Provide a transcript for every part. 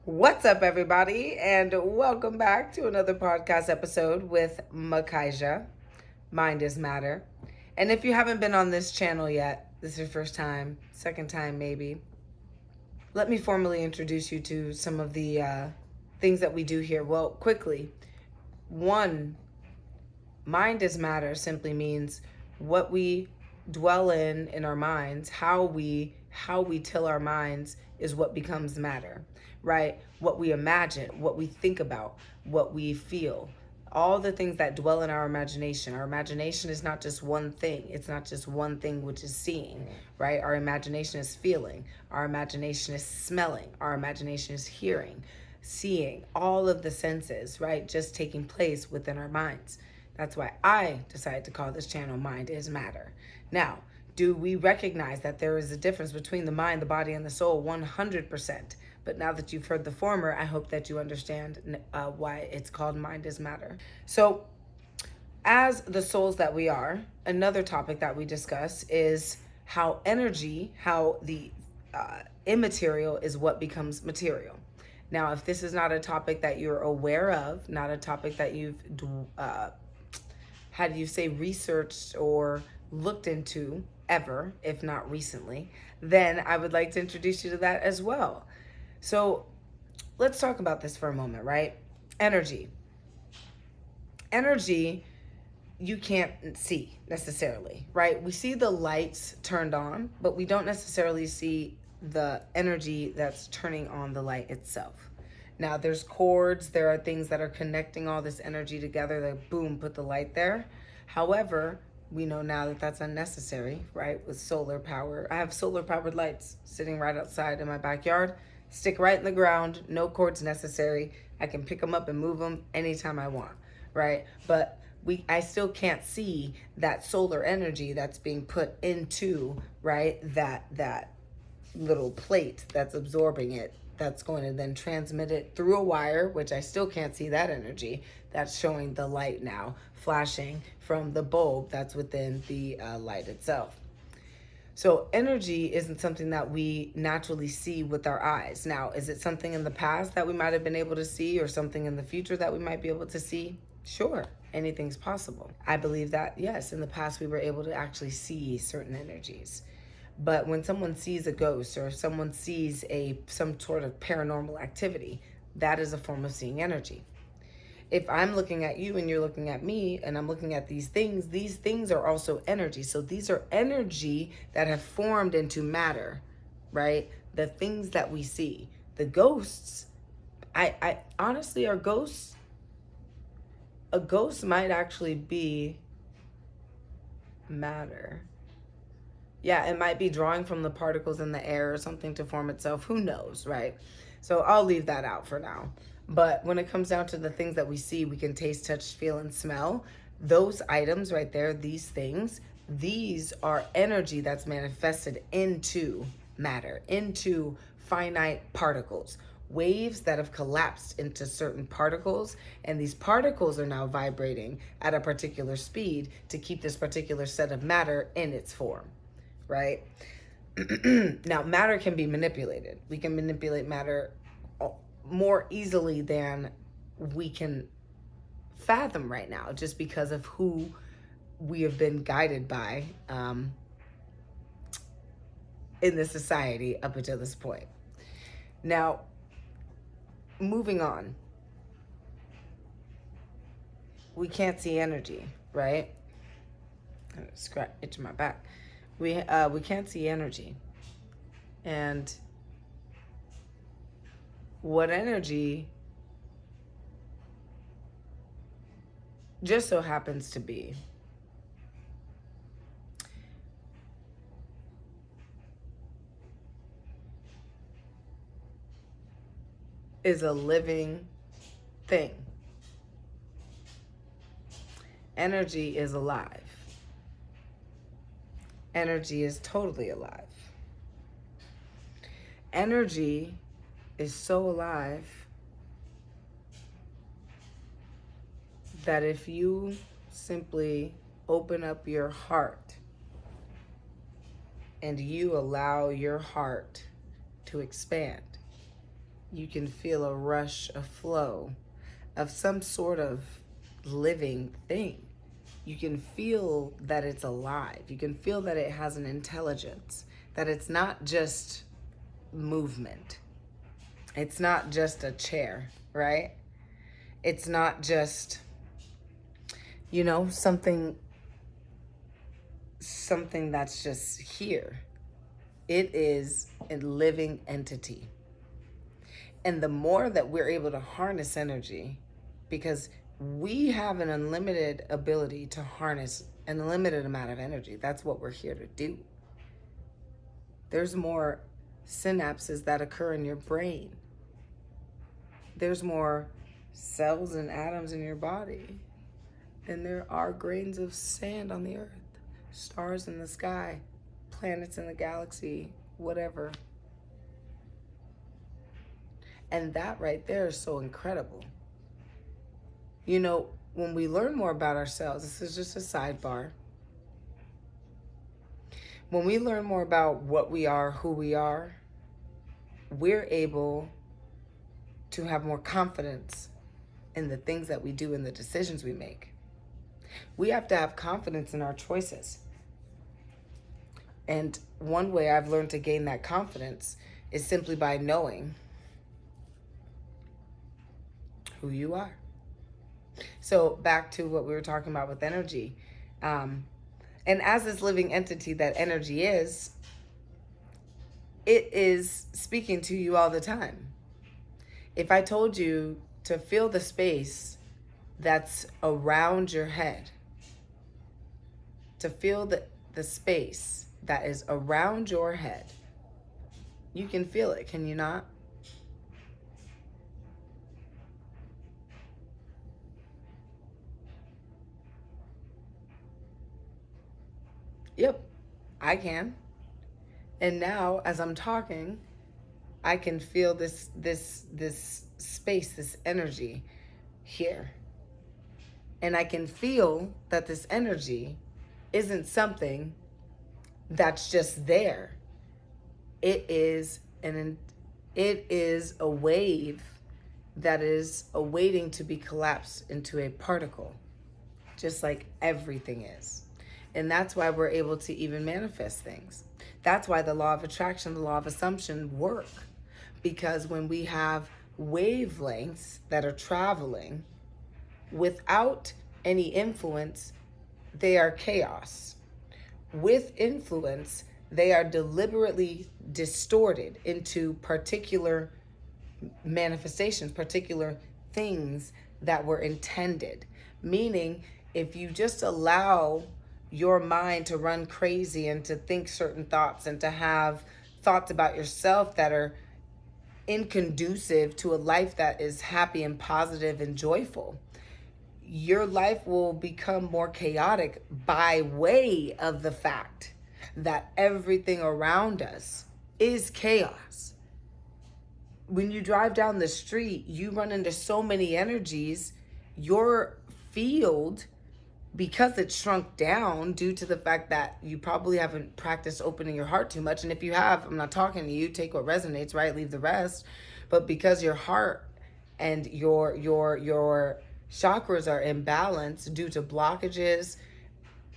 What's up, everybody, and welcome back to another podcast episode with Makaiza. Mind is Matter. And if you haven't been on this channel yet, this is your first time, second time maybe, let me formally introduce you to some of the things that we do here. Well, quickly, one, mind is matter simply means what we dwell in our minds, how we tell our minds is what becomes matter, right? What we imagine, what we think about, what we feel, all the things that dwell in our imagination. Our imagination is not just one thing. It's not just one thing, which is seeing, right? Our imagination is feeling. Our imagination is smelling. Our imagination is hearing, seeing, all of the senses, right? Just taking place within our minds. That's why I decided to call this channel Mind is Matter. Now, do we recognize that there is a difference between the mind, the body, and the soul? 100%. But now that you've heard the former, I hope that you understand why it's called Mind is Matter. So, as the souls that we are, another topic that we discuss is how energy, how the immaterial is what becomes material. Now, if this is not a topic that you're aware of, not a topic that you've researched or looked into ever, if not recently, then I would like to introduce you to that as well. So let's talk about this for a moment, right? Energy. Energy, you can't see necessarily, right? We see the lights turned on, but we don't necessarily see the energy that's turning on the light itself. Now, there's cords, there are things that are connecting all this energy together that, boom, put the light there. However, we know now that that's unnecessary, right? With solar power. I have solar powered lights sitting right outside in my backyard, stick right in the ground, no cords necessary. I can pick them up and move them anytime I want, right? But I still can't see that solar energy that's being put into, right, that little plate that's absorbing it, that's going to then transmit it through a wire, which I still can't see that energy. That's showing the light now flashing from the bulb that's within the light itself. So energy isn't something that we naturally see with our eyes. Now, is it something in the past that we might have been able to see, or something in the future that we might be able to see? Sure, anything's possible. I believe that, yes, in the past we were able to actually see certain energies. But when someone sees a ghost, or if someone sees some sort of paranormal activity, that is a form of seeing energy. If I'm looking at you and you're looking at me and I'm looking at these things are also energy. So these are energy that have formed into matter, right? The things that we see. The ghosts, I honestly, are ghosts. A ghost might actually be matter. Yeah, it might be drawing from the particles in the air or something to form itself. Who knows, right? So I'll leave that out for now. But when it comes down to the things that we see, we can taste, touch, feel, and smell. Those items right there, these things, these are energy that's manifested into matter, into finite particles. Waves that have collapsed into certain particles, and these particles are now vibrating at a particular speed to keep this particular set of matter in its form, right? Now, matter can be manipulated. We can manipulate matter more easily than we can fathom right now, just because of who we have been guided by in this society up until this point. Now, moving on, we can't see energy, right? Itch my back. We can't see energy, and what energy just so happens to be is a living thing. Energy is alive. Energy is totally alive. Energy is so alive that if you simply open up your heart and you allow your heart to expand, You can feel a rush, a flow of some sort of living thing. You can feel that it's alive. You can feel that it has an intelligence, that it's not just movement. It's not just a chair, right? It's not just, something that's just here. It is a living entity. And the more that we're able to harness energy, because we have an unlimited ability to harness an unlimited amount of energy. That's what we're here to do. There's more synapses that occur in your brain. There's more cells and atoms in your body. And there are grains of sand on the earth, stars in the sky, planets in the galaxy, whatever. And that right there is so incredible. When we learn more about ourselves, this is just a sidebar. When we learn more about what we are, who we are, we're able to have more confidence in the things that we do and the decisions we make. We have to have confidence in our choices. And one way I've learned to gain that confidence is simply by knowing who you are. So back to what we were talking about with energy. And as this living entity that energy is, it is speaking to you all the time. If I told you to feel the space that's around your head, to feel the space that is around your head, you can feel it, can you not? Yep, I can. And now, as I'm talking, I can feel this space, this energy here. And I can feel that this energy isn't something that's just there. It is a wave that is awaiting to be collapsed into a particle, just like everything is. And that's why we're able to even manifest things. That's why the law of attraction, the law of assumption work. Because when we have wavelengths that are traveling without any influence, they are chaos. With influence, they are deliberately distorted into particular manifestations, particular things that were intended. Meaning, if you just allow your mind to run crazy and to think certain thoughts and to have thoughts about yourself that are inconducive to a life that is happy and positive and joyful, your life will become more chaotic by way of the fact that everything around us is chaos. When you drive down the street, you run into so many energies. Your field, because it's shrunk down due to the fact that you probably haven't practiced opening your heart too much. And if you have, I'm not talking to you, take what resonates, right? Leave the rest. But because your heart and your chakras are imbalanced due to blockages,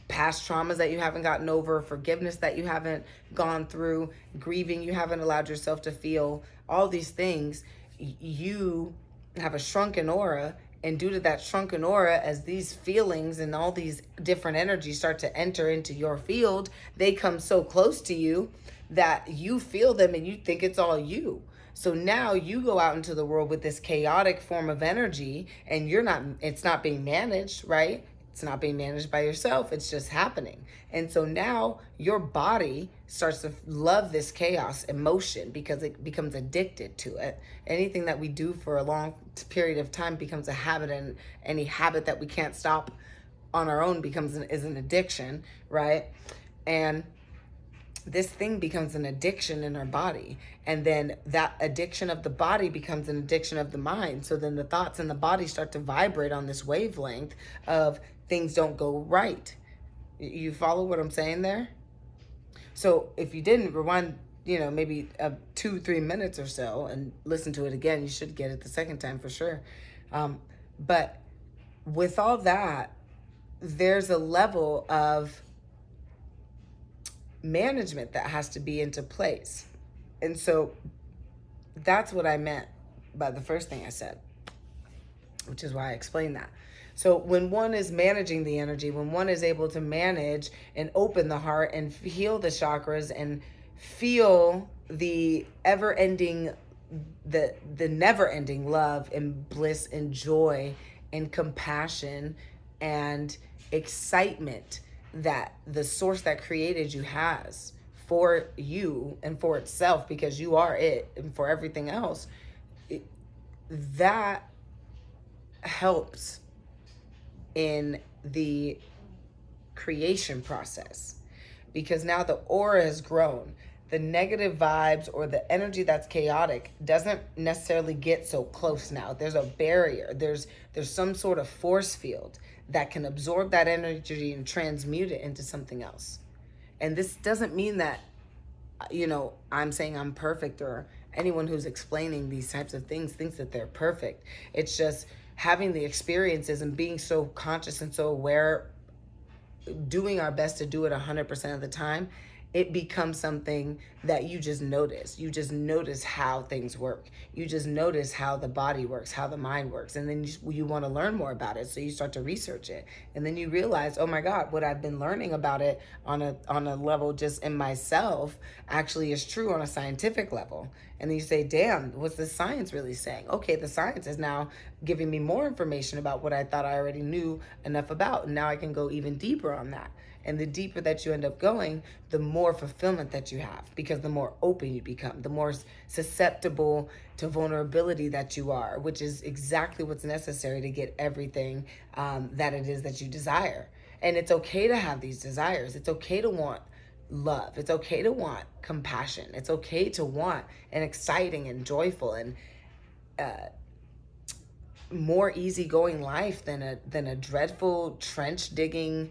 past traumas that you haven't gotten over, forgiveness that you haven't gone through, grieving you haven't allowed yourself to feel, all these things, you have a shrunken aura. And due to that shrunken aura, as these feelings and all these different energies start to enter into your field, they come so close to you that you feel them and you think it's all you. So now you go out into the world with this chaotic form of energy and it's not being managed, right? It's not being managed by yourself. It's just happening. And so now your body starts to love this chaos emotion because it becomes addicted to it. Anything that we do for a long period of time becomes a habit, and any habit that we can't stop on our own is an addiction, right? And this thing becomes an addiction in our body. And then that addiction of the body becomes an addiction of the mind. So then the thoughts in the body start to vibrate on this wavelength of things don't go right. You follow what I'm saying there? So if you didn't, rewind maybe 2-3 minutes or so and listen to it again. You should get it the second time for sure. But with all that, there's a level of management that has to be into place. And so that's what I meant by the first thing I said, which is why I explained that. So when one is managing the energy, when one is able to manage and open the heart and heal the chakras and feel the ever-ending, the never-ending love and bliss and joy and compassion and excitement that the source that created you has for you and for itself, because you are it, and for everything else, that helps in the creation process, because now the aura has grown. The negative vibes or the energy that's chaotic doesn't necessarily get so close now. There's a barrier. There's some sort of force field that can absorb that energy and transmute it into something else. And this doesn't mean that, I'm saying I'm perfect, or anyone who's explaining these types of things thinks that they're perfect. It's just having the experiences and being so conscious and so aware, doing our best to do it 100% of the time. It becomes something that you just notice. You just notice how things work. You just notice how the body works, how the mind works. And then you want to learn more about it. So you start to research it. And then you realize, oh my God, what I've been learning about it on a level just in myself actually is true on a scientific level. And then you say, damn, what's the science really saying? Okay, the science is now giving me more information about what I thought I already knew enough about. And now I can go even deeper on that. And the deeper that you end up going, the more fulfillment that you have, because the more open you become, the more susceptible to vulnerability that you are, which is exactly what's necessary to get everything that it is that you desire. And it's okay to have these desires. It's okay to want love. It's okay to want compassion. It's okay to want an exciting and joyful and more easygoing life than a dreadful trench digging,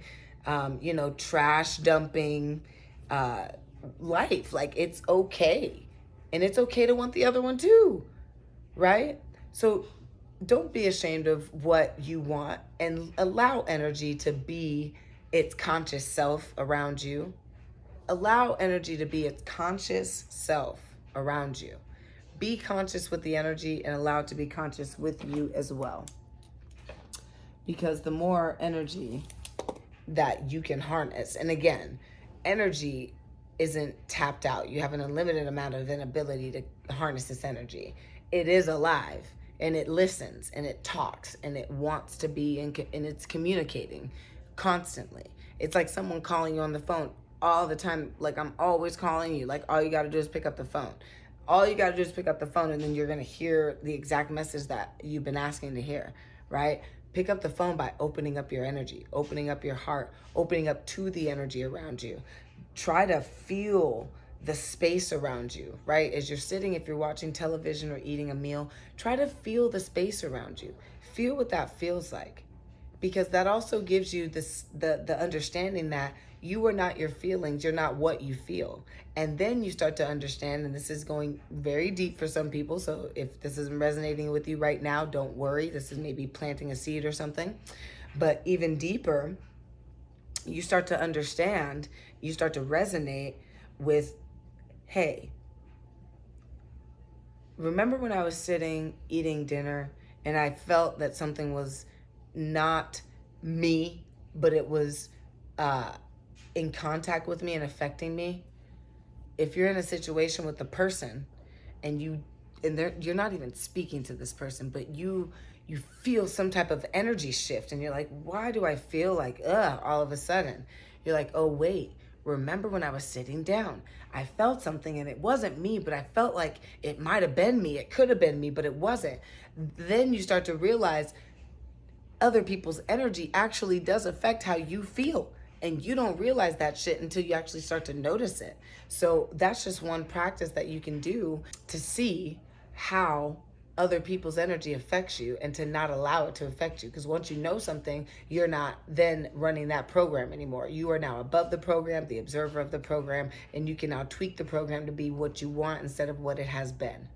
trash dumping life. Like, it's okay. And it's okay to want the other one too, right? So don't be ashamed of what you want, and allow energy to be its conscious self around you. Allow energy to be its conscious self around you. Be conscious with the energy and allow it to be conscious with you as well. Because the more energy that you can harness, and again, energy isn't tapped out. You have an unlimited amount of ability to harness this energy. It is alive, and it listens, and it talks, and it wants to be, and it's communicating constantly. It's like someone calling you on the phone all the time. Like, I'm always calling you. Like, all you got to do is pick up the phone. All you got to do is pick up the phone, and then you're going to hear the exact message that you've been asking to hear, right? Pick up the phone by opening up your energy, opening up your heart, opening up to the energy around you. Try to feel the space around you, right? As you're sitting, if you're watching television or eating a meal, try to feel the space around you. Feel what that feels like, because that also gives you the understanding that you are not your feelings, you're not what you feel. And then you start to understand, and this is going very deep for some people, so if this isn't resonating with you right now, don't worry. This is maybe planting a seed or something. But even deeper, you start to understand, you start to resonate with, hey, remember when I was sitting eating dinner and I felt that something was not me, but it was in contact with me and affecting me? If you're in a situation with a person and you're not even speaking to this person, but you feel some type of energy shift, and you're like, why do I feel like all of a sudden? You're like, oh wait, remember when I was sitting down, I felt something, and it wasn't me, but I felt like it might have been me, it could have been me, but it wasn't. Then you start to realize other people's energy actually does affect how you feel. And you don't realize that shit until you actually start to notice it. So that's just one practice that you can do to see how other people's energy affects you and to not allow it to affect you. Because once you know something, you're not then running that program anymore. You are now above the program, the observer of the program, and you can now tweak the program to be what you want instead of what it has been.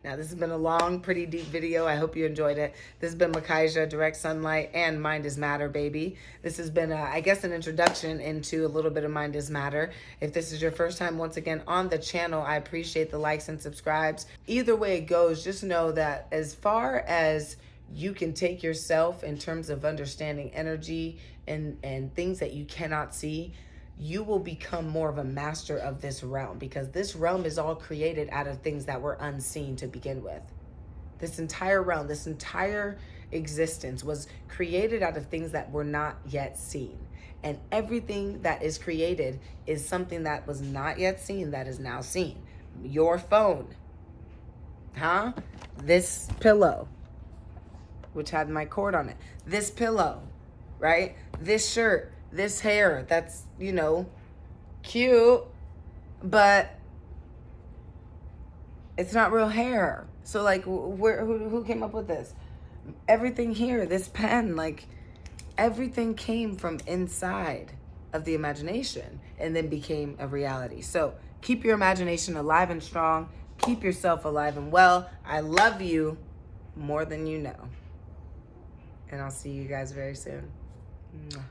Now, this has been a long, pretty deep video. I hope you enjoyed it. This has been Makaiza, Direct Sunlight, and Mind is Matter, baby. This has been, I guess, an introduction into a little bit of Mind is Matter. If this is your first time, once again, on the channel, I appreciate the likes and subscribes. Either way it goes, just know that as far as you can take yourself in terms of understanding energy and things that you cannot see, you will become more of a master of this realm, because this realm is all created out of things that were unseen to begin with. This entire realm, this entire existence was created out of things that were not yet seen. And everything that is created is something that was not yet seen that is now seen. Your phone, this pillow, which had my cord on it. This pillow, right? This shirt, this hair, that's, you know, cute, but it's not real hair. So like, who came up with this? Everything here, this pen, like everything came from inside of the imagination and then became a reality. So keep your imagination alive and strong. Keep yourself alive and well. I love you more than you know. And I'll see you guys very soon. Mwah.